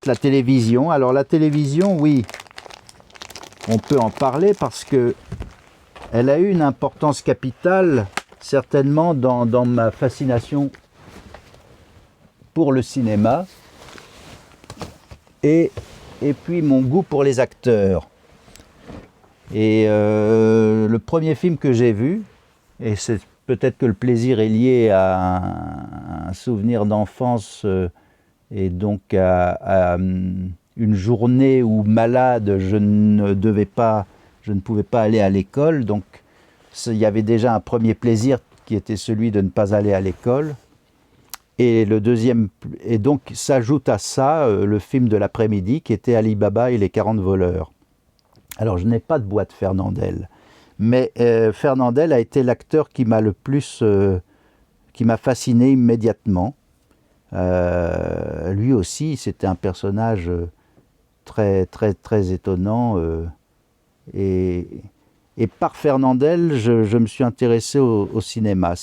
la télévision. Alors la télévision, oui, on peut en parler parce que elle a eu une importance capitale, certainement dans ma fascination pour le cinéma et puis mon goût pour les acteurs. Et le premier film que j'ai vu, et c'est peut-être que le plaisir est lié à un souvenir d'enfance et donc à une journée où malade je ne pouvais pas aller à l'école, donc il y avait déjà un premier plaisir qui était celui de ne pas aller à l'école. Et le deuxième, et donc s'ajoute à ça le film de l'après-midi qui était Ali Baba et les 40 voleurs. Alors je n'ai pas de boîte Fernandel, mais Fernandel a été l'acteur qui m'a le plus, qui m'a fasciné immédiatement. Lui aussi, c'était un personnage très étonnant. Et par Fernandel, je me suis intéressé au cinéma.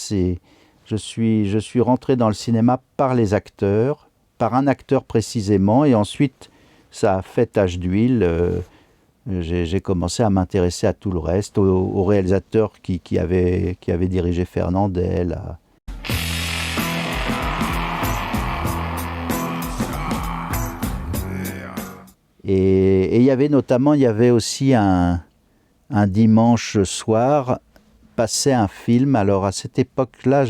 Je suis rentré dans le cinéma par les acteurs, par un acteur précisément, et ensuite ça a fait tache d'huile. J'ai commencé à m'intéresser à tout le reste, aux réalisateurs qui avaient dirigé Fernandel. Et il y avait aussi un dimanche soir, passait un film. Alors à cette époque-là,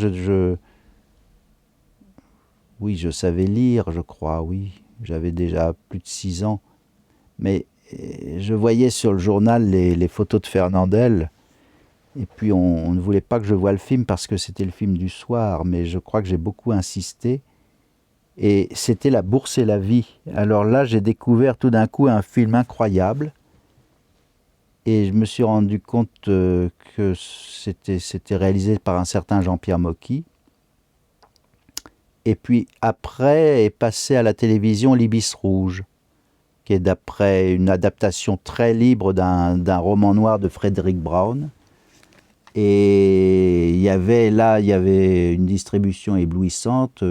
oui, je savais lire, je crois, oui. J'avais déjà plus de 6 ans. Mais je voyais sur le journal les photos de Fernandel. Et puis on ne voulait pas que je voie le film parce que c'était le film du soir. Mais je crois que j'ai beaucoup insisté. Et c'était La Bourse et la vie. Alors là, j'ai découvert tout d'un coup un film incroyable. Et je me suis rendu compte que c'était réalisé par un certain Jean-Pierre Mocky. Et puis après est passé à la télévision L'Ibis rouge, qui est d'après une adaptation très libre d'un roman noir de Frédéric Brown. Et il y avait une distribution éblouissante.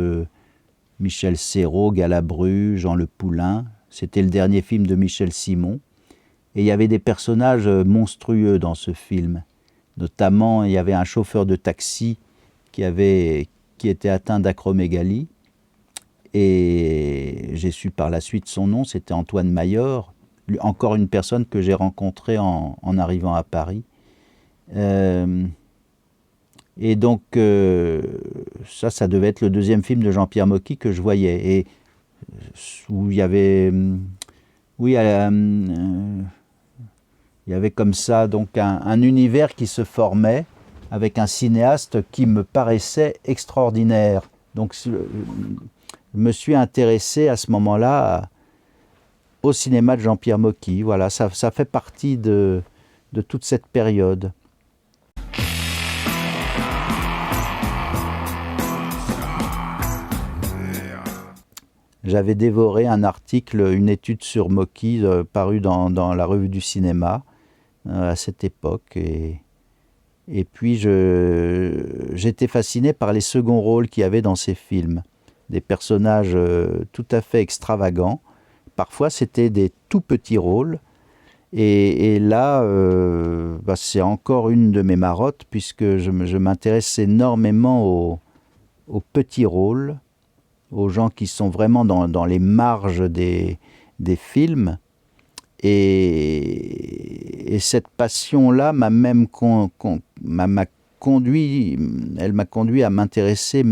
Michel Serrault, Galabru, Jean Le Poulain. C'était le dernier film de Michel Simon. Et il y avait des personnages monstrueux dans ce film. Notamment, il y avait un chauffeur de taxi qui était atteint d'acromégalie. Et j'ai su par la suite son nom, c'était Antoine Maillor, encore une personne que j'ai rencontrée en arrivant à Paris. Et donc, ça devait être le deuxième film de Jean-Pierre Mocky que je voyais. Et où il y avait... Oui, il y avait comme ça donc un univers qui se formait avec un cinéaste qui me paraissait extraordinaire. Donc je me suis intéressé à ce moment-là au cinéma de Jean-Pierre Mocky. Voilà, ça fait partie de toute cette période. J'avais dévoré un article, une étude sur Mocky parue dans la revue du cinéma à cette époque. Et puis j'étais fasciné par les seconds rôles qu'il y avait dans ces films. Des personnages tout à fait extravagants. Parfois c'était des tout petits rôles. Et là, c'est encore une de mes marottes puisque je m'intéresse énormément aux petits rôles, aux gens qui sont vraiment dans les marges des films. Et cette passion-là m'a conduit à m'intéresser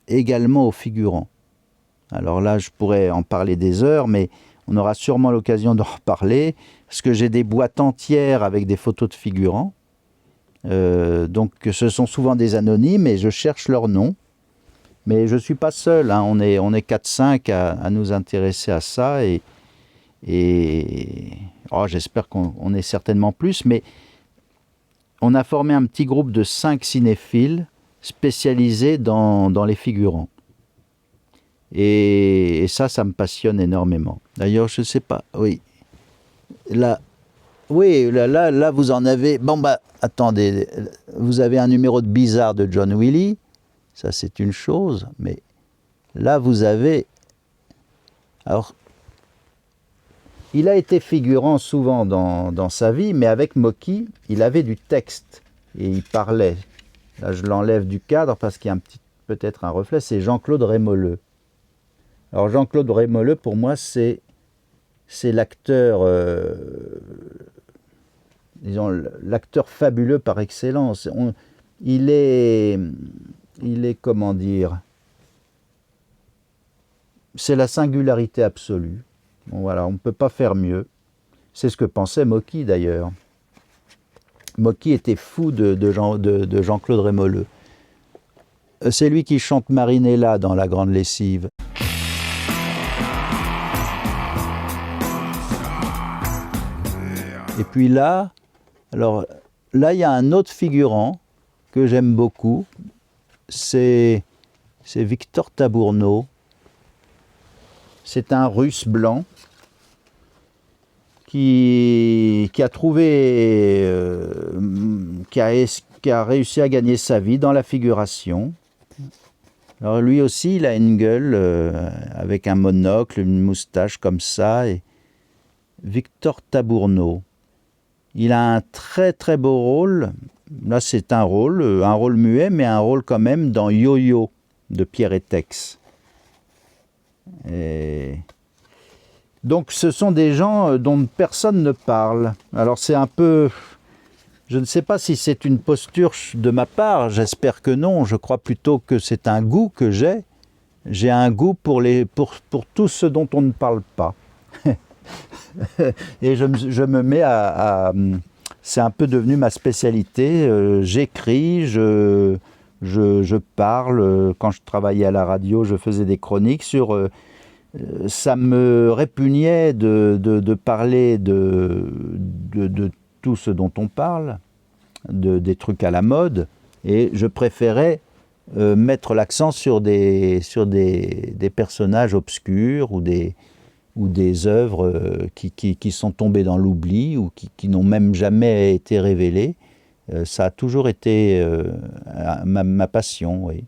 également aux figurants. Alors là, je pourrais en parler des heures, mais on aura sûrement l'occasion d'en reparler, parce que j'ai des boîtes entières avec des photos de figurants. Donc ce sont souvent des anonymes et je cherche leur nom. Mais je ne suis pas seul, hein. On est 4-5 à nous intéresser à ça et j'espère qu'on est certainement plus, mais on a formé un petit groupe de 5 cinéphiles spécialisés dans les figurants. Et ça me passionne énormément. D'ailleurs, je ne sais pas, oui. Là, vous en avez... Bon, attendez, vous avez un numéro de Bizarre de John Willy. Ça, c'est une chose, mais là, vous avez... Alors, il a été figurant souvent dans sa vie, mais avec Mocky, il avait du texte et il parlait. Là, je l'enlève du cadre parce qu'il y a peut-être un reflet, c'est Jean-Claude Rémoleux. Alors Jean-Claude Rémoleux, pour moi, c'est l'acteur, disons, l'acteur fabuleux par excellence. Il est, comment dire, c'est la singularité absolue. Bon, voilà, on ne peut pas faire mieux. C'est ce que pensait Mocky d'ailleurs. Mocky était fou de Jean-Claude Rémoleux. C'est lui qui chante Marinella dans La Grande Lessive. Et puis là, alors là, il y a un autre figurant que j'aime beaucoup. C'est Victor Tabourneau. C'est un Russe blanc qui a trouvé, qui a réussi à gagner sa vie dans la figuration. Alors lui aussi, il a une gueule avec un monocle, une moustache comme ça. Et Victor Tabourneau, il a un très très beau rôle. Là, c'est un rôle muet, mais un rôle quand même dans Yo-Yo de Pierre Étex. Et donc ce sont des gens dont personne ne parle. Alors c'est un peu... Je ne sais pas si c'est une posture de ma part, j'espère que non. Je crois plutôt que c'est un goût que j'ai. J'ai un goût pour tout ce dont on ne parle pas. Et je me mets c'est un peu devenu ma spécialité. J'écris, je parle. Quand je travaillais à la radio, je faisais des chroniques sur... ça me répugnait de parler de tout ce dont on parle, des trucs à la mode, et je préférais mettre l'accent sur des personnages obscurs ou des œuvres qui sont tombées dans l'oubli ou qui n'ont même jamais été révélées. Ça a toujours été ma passion, oui.